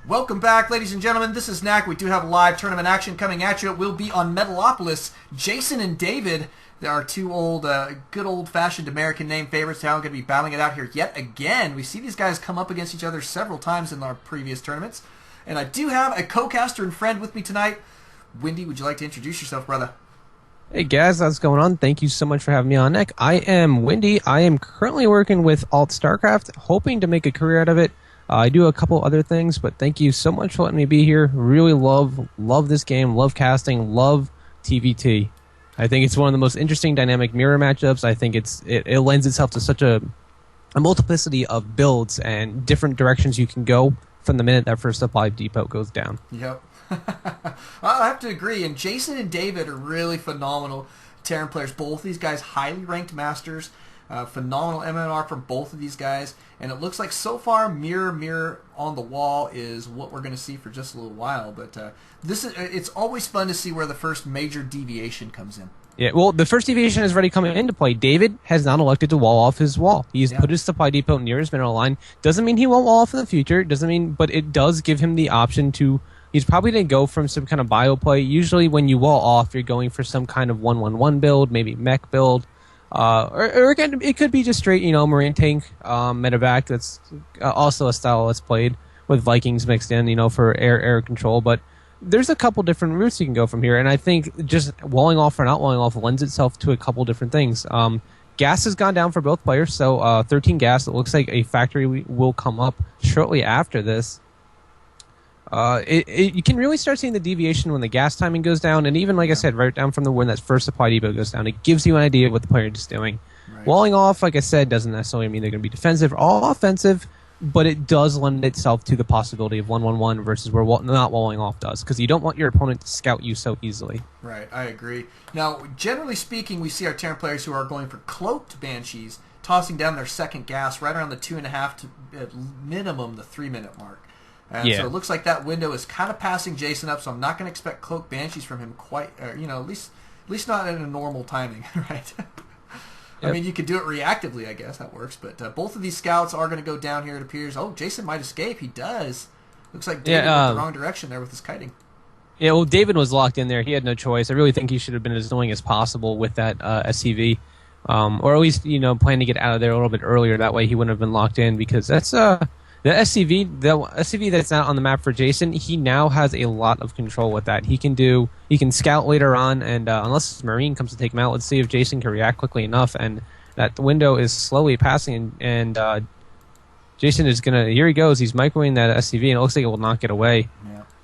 Welcome back, ladies and gentlemen. This is Knack. We do have live tournament action coming at you. It will be on Metalopolis. Jason and David, there are two good old-fashioned American name favorites now, going to be battling it out here yet again. We see these guys come up against each other several times in our previous tournaments. And I do have a co-caster and friend with me tonight. Windy, would you like to introduce yourself, brother? Hey guys, how's it going on? Thank you so much for having me on, Nick. I am Windy. I am currently working with ALT-Stracraft, hoping to make a career out of it. I do a couple other things, but thank you so much for letting me be here. Really love this game, love casting, love TvT. I think it's one of the most interesting dynamic mirror matchups. I think it lends itself to such a multiplicity of builds and different directions you can go from the minute that first supply depot goes down. Yep. I have to agree. And Jason and David are really phenomenal Terran players. Both these guys highly ranked masters. Phenomenal MMR from both of these guys. And it looks like so far mirror on the wall is what we're going to see for just a little while. But it's always fun to see where the first major deviation comes in. Yeah, well, the first deviation is already coming into play. David has not elected to wall off his wall. He's put his supply depot near his mineral line. Doesn't mean he won't wall off in the future. Doesn't mean, but it does give him the option to. He's probably going to go from some kind of bio play. Usually, when you wall off, you're going for some kind of 1-1-1 build, maybe mech build, or again, it could be just straight, Marine tank medevac. That's also a style that's played with Vikings mixed in, for air control, but. There's a couple different routes you can go from here, and I think just walling off or not walling off lends itself to a couple different things. Gas has gone down for both players, so 13 gas. It looks like a factory will come up shortly after this. You can really start seeing the deviation when the gas timing goes down, and even, like I said, right down from when that first supply depot goes down. It gives you an idea of what the player is doing. Right. Walling off, like I said, doesn't necessarily mean they're going to be defensive or all offensive, but it does lend itself to the possibility of 1-1-1 versus where not walling off does, because you don't want your opponent to scout you so easily. Right, I agree. Now, generally speaking, we see our Terran players who are going for cloaked Banshees tossing down their second gas right around the 2.5 to at minimum the 3-minute mark. And so it looks like that window is kind of passing Jason up, so I'm not going to expect cloaked Banshees from him quite, at least not in a normal timing, right? I mean, you could do it reactively, I guess. That works. But both of these scouts are going to go down here, it appears. Oh, Jason might escape. He does. Looks like David went the wrong direction there with his kiting. Yeah, well, David was locked in there. He had no choice. I really think he should have been as annoying as possible with that SCV. Or at least, plan to get out of there a little bit earlier. That way he wouldn't have been locked in, because that's... The SCV that's not on the map for Jason, he now has a lot of control with that. He can scout later on, and unless his Marine comes to take him out, let's see if Jason can react quickly enough. And that window is slowly passing, and Jason is gonna. Here he goes. He's microwaving that SCV, and it looks like it will not get away.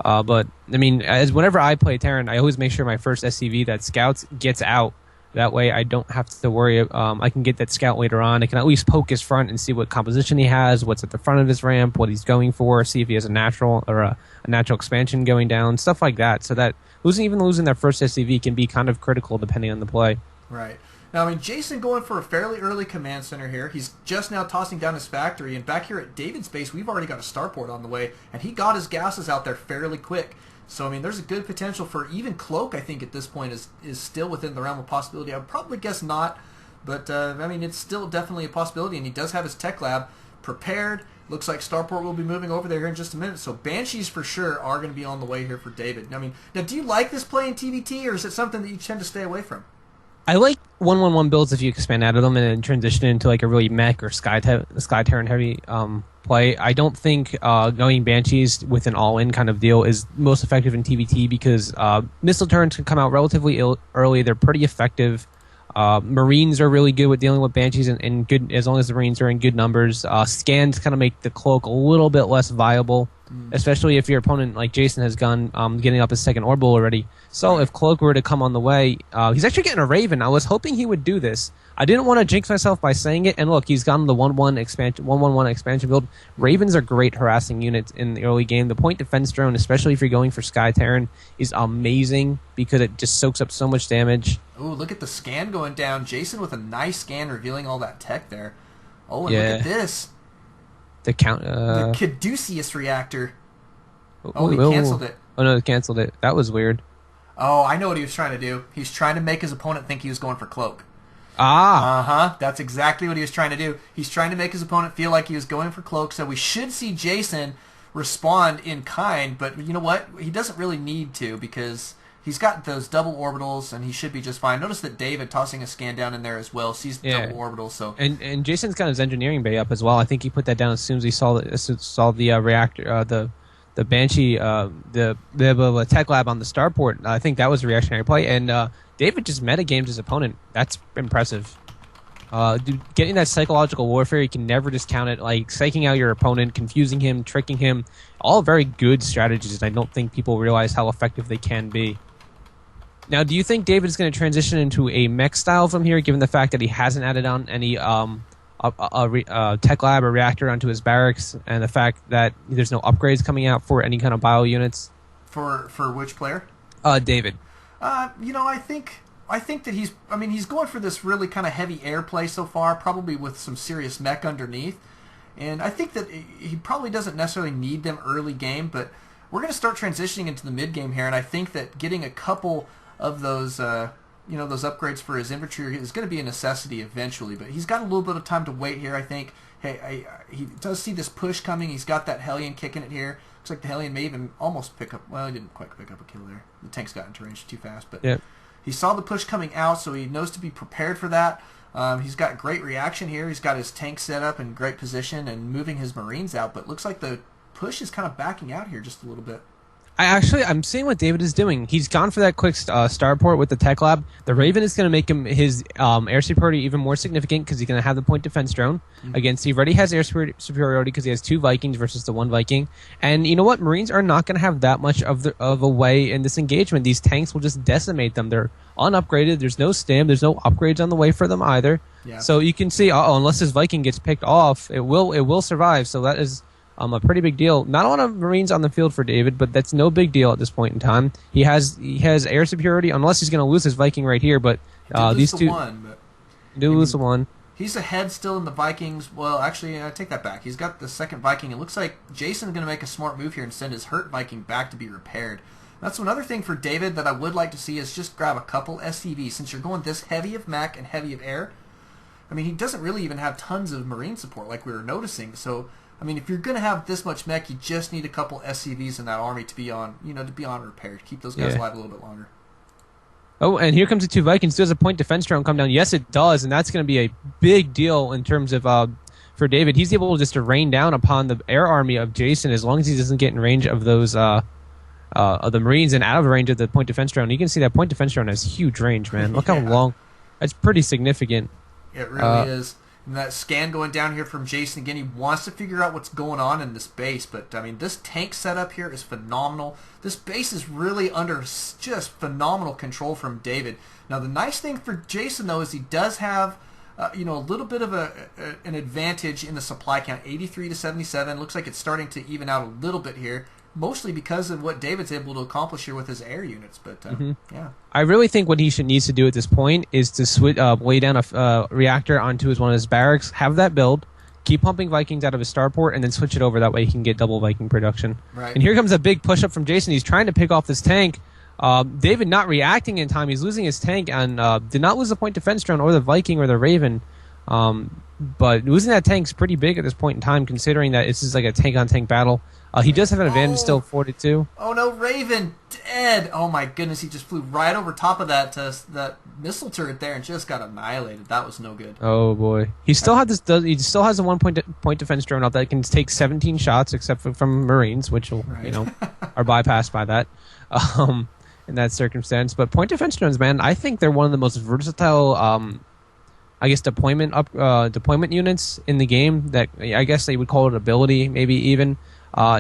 Yeah. But I mean, whenever I play Terran, I always make sure my first SCV that scouts gets out. That way I don't have to worry. I can get that scout later on. I can at least poke his front and see what composition he has, what's at the front of his ramp, what he's going for, see if he has a natural or a natural expansion going down, stuff like that. So that losing that first SCV can be kind of critical depending on the play. Right. Now, I mean, Jason going for a fairly early command center here. He's just now tossing down his factory, and back here at David's base, we've already got a starport on the way, and he got his gases out there fairly quick. So, I mean, there's a good potential for even Cloak, I think, at this point is still within the realm of possibility. I would probably guess not, but, I mean, it's still definitely a possibility, and he does have his tech lab prepared. Looks like Starport will be moving over there here in just a minute, so Banshees for sure are going to be on the way here for David. I mean, now, do you like this play in TvT, or is it something that you tend to stay away from? I like 1-1-1 builds if you expand out of them and then transition into like a really mech or Sky Terran heavy play. I don't think going Banshees with an all-in kind of deal is most effective in TvT, because missile turns can come out relatively early. They're pretty effective. Marines are really good with dealing with Banshees, and good as long as the Marines are in good numbers. Scans kind of make the Cloak a little bit less viable, especially if your opponent, like Jason, has gone getting up his second orbital already. So if Cloak were to come on the way, he's actually getting a Raven. I was hoping he would do this. I didn't want to jinx myself by saying it, and look, he's gotten the 1-1-1 expansion build. Ravens are great harassing units in the early game. The point defense drone, especially if you're going for Sky Terran, is amazing because it just soaks up so much damage. Ooh, look at the scan going down. Jason with a nice scan revealing all that tech there. Oh, and look at this. The Caduceus reactor. Oh, he canceled it. Oh, no, he canceled it. That was weird. Oh, I know what he was trying to do. He's trying to make his opponent think he was going for Cloak. Ah. Uh-huh. That's exactly what he was trying to do. He's trying to make his opponent feel like he was going for Cloak, so we should see Jason respond in kind, but you know what? He doesn't really need to because he's got those double orbitals, and he should be just fine. Notice that David, tossing a scan down in there as well, sees the double orbitals. So and Jason's got his engineering bay up as well. I think he put that down as soon as he saw the reactor, the Banshee, the tech lab on the starport. I think that was a reactionary play, and David just metagamed his opponent. That's impressive. Getting that psychological warfare, you can never discount it. Like psyching out your opponent, confusing him, tricking him, all very good strategies, and I don't think people realize how effective they can be. Now, do you think David's going to transition into a mech style from here, given the fact that he hasn't added on any tech lab or reactor onto his barracks, and the fact that there's no upgrades coming out for any kind of bio units? For which player? David. I think that he's going for this really kind of heavy air play so far, probably with some serious mech underneath. And I think that he probably doesn't necessarily need them early game, but we're going to start transitioning into the mid game here, and I think that getting a couple of those those upgrades for his infantry is going to be a necessity eventually, but he's got a little bit of time to wait here, I think. He does see this push coming. He's got that Hellion kicking it here. Looks like the Hellion may even almost pick up... Well, he didn't quite pick up a kill there. The tanks got into range too fast, but he saw the push coming out, so he knows to be prepared for that. He's got great reaction here. He's got his tank set up in great position and moving his Marines out, but looks like the push is kind of backing out here just a little bit. I'm seeing what David is doing. He's gone for that quick starport with the tech lab. The Raven is going to make him his air superiority even more significant because he's going to have the point defense drone against. He already has air superiority because he has 2 Vikings versus the 1 Viking. And you know what? Marines are not going to have that much of a way in this engagement. These tanks will just decimate them. They're unupgraded. There's no stim. There's no upgrades on the way for them either. Yeah. So you can see, unless his Viking gets picked off, it will survive. So that is a pretty big deal. Not a lot of Marines on the field for David, but that's no big deal at this point in time. He has air superiority, unless he's going to lose his Viking right here. But these two lose the one. He's ahead still in the Vikings. Well, actually, I take that back. He's got the second Viking. It looks like Jason's going to make a smart move here and send his hurt Viking back to be repaired. That's another thing for David that I would like to see is just grab a couple SCVs. Since you're going this heavy of mech and heavy of air, I mean, he doesn't really even have tons of Marine support like we were noticing. So, I mean, if you're going to have this much mech, you just need a couple SCVs in that army to be on, repair, to keep those guys alive a little bit longer. Oh, and here comes the 2 Vikings. Does a point defense drone come down? Yes, it does, and that's going to be a big deal in terms of for David. He's able just to rain down upon the air army of Jason as long as he doesn't get in range of those of the Marines and out of range of the point defense drone. You can see that point defense drone has huge range, man. Look how long. That's pretty significant. It really is. And that scan going down here from Jason again, he wants to figure out what's going on in this base, but I mean, this tank setup here is phenomenal. This base is really under just phenomenal control from David. Now, the nice thing for Jason, though, is he does have a little bit of an advantage in the supply count, 83 to 77. Looks like it's starting to even out a little bit here, mostly because of what David's able to accomplish here with his air units. But yeah, I really think what he needs to do at this point is to lay down a reactor onto one of his barracks, have that build, keep pumping Vikings out of his starport, and then switch it over. That way he can get double Viking production. Right. And here comes a big push up from Jason. He's trying to pick off this tank. David not reacting in time. He's losing his tank and did not lose the point defense drone or the Viking or the Raven. But losing that tank's pretty big at this point in time, considering that this is like a tank-on-tank battle. He does have an advantage still, 42. Oh no, Raven dead! Oh my goodness, he just flew right over top of that missile turret there and just got annihilated. That was no good. Oh boy, he still had this. He still has a 1-point defense drone out that can take 17 shots, except from Marines, which will are bypassed by that. In that circumstance, but point defense drones, man, I think they're one of the most versatile. I guess deployment units in the game. That I guess they would call it ability, maybe even.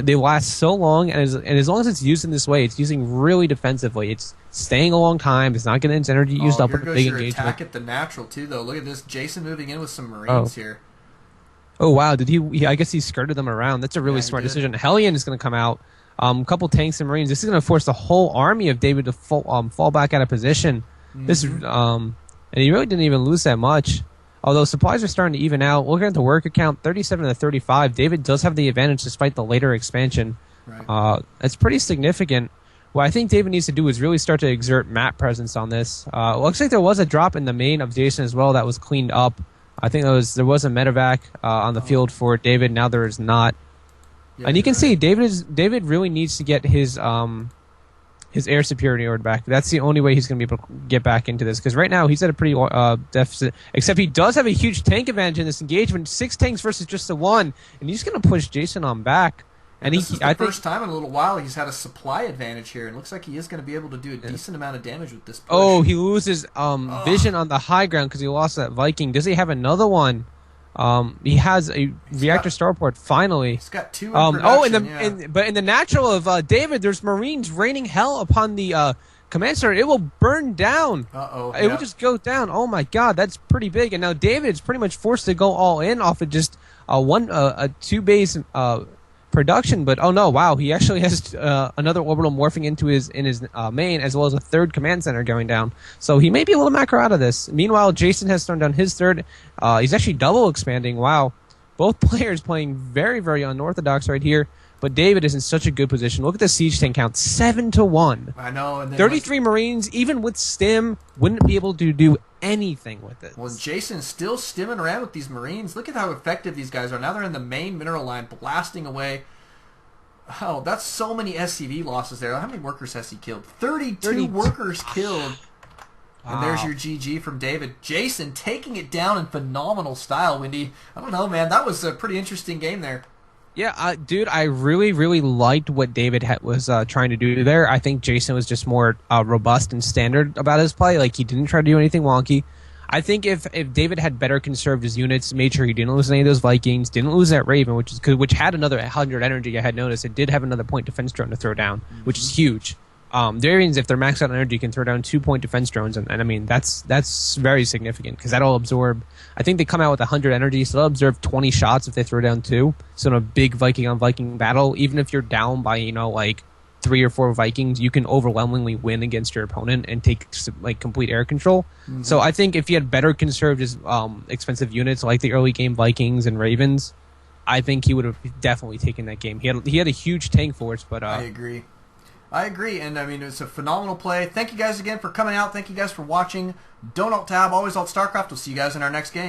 They last so long, and as long as it's used in this way, it's using really defensively. It's staying a long time. It's not getting its energy used up with a big engagement. Attack at the natural too, though. Look at this, Jason moving in with some Marines here. Oh wow, did he? I guess he skirted them around. That's a really smart decision. Hellion is going to come out. A couple tanks and Marines. This is going to force the whole army of David to fall back out of position. Mm-hmm. This and he really didn't even lose that much. Although supplies are starting to even out. Looking at the worker count, 37 to 35. David does have the advantage despite the later expansion. Right. It's pretty significant. What I think David needs to do is really start to exert map presence on this. Looks like there was a drop in the main of Jason as well that was cleaned up. I think there was a medevac on the field for David. Now there is not. Yeah, and you can right. see David really needs to get his air superiority order back. That's the only way he's going to be able to get back into this. Because right now he's at a pretty deficit. Except he does have a huge tank advantage in this engagement. 6 tanks versus just the 1, and he's going to push Jason on back. And this is the first time in a little while he's had a supply advantage here, and looks like he is going to be able to do a decent amount of damage with this push. Oh, he loses vision on the high ground because he lost that Viking. Does he have another one? He has a reactor starport finally. He's got 2 in production, but in the natural of David, there's Marines raining hell upon the command center. It will burn down. It will just go down. Oh my God, that's pretty big. And now David is pretty much forced to go all in off of just a 2 base production. But oh no, wow, he actually has another orbital morphing into his main, as well as a 3rd command center going down. So he may be able to macro out of this. Meanwhile, Jason has thrown down his 3rd. He's actually double expanding. Wow, both players playing very, very unorthodox right here. But David is in such a good position. Look at the siege tank count, 7-1. I know. And 33 Marines, even with stim, wouldn't be able to do anything with it. Well, Jason's still stimming around with these Marines. Look at how effective these guys are. Now they're in the main mineral line, blasting away. Oh, that's so many SCV losses there. How many workers has he killed? 32 workers killed. Wow. And there's your GG from David. Jason taking it down in phenomenal style, Windy. I don't know, man. That was a pretty interesting game there. Yeah, dude, I really, really liked what David was trying to do there. I think Jason was just more robust and standard about his play. Like, he didn't try to do anything wonky. I think if David had better conserved his units, made sure he didn't lose any of those Vikings, didn't lose that Raven, which had another 100 energy, I had noticed. It did have another point defense drone to throw down, which is huge. The Ravens, if they're maxed out on energy, can throw down 2-point defense drones, and I mean, that's very significant, because that'll absorb, I think they come out with 100 energy, so they'll absorb 20 shots if they throw down 2. So in a big Viking-on-Viking battle, even if you're down by, like 3 or 4 Vikings, you can overwhelmingly win against your opponent and take like complete air control. Mm-hmm. So I think if he had better conserved his expensive units, like the early game Vikings and Ravens, I think he would have definitely taken that game. He had a huge tank force, but I agree, and I mean, it's a phenomenal play. Thank you guys again for coming out. Thank you guys for watching. Don't alt tab, always alt Starcraft. We'll see you guys in our next game.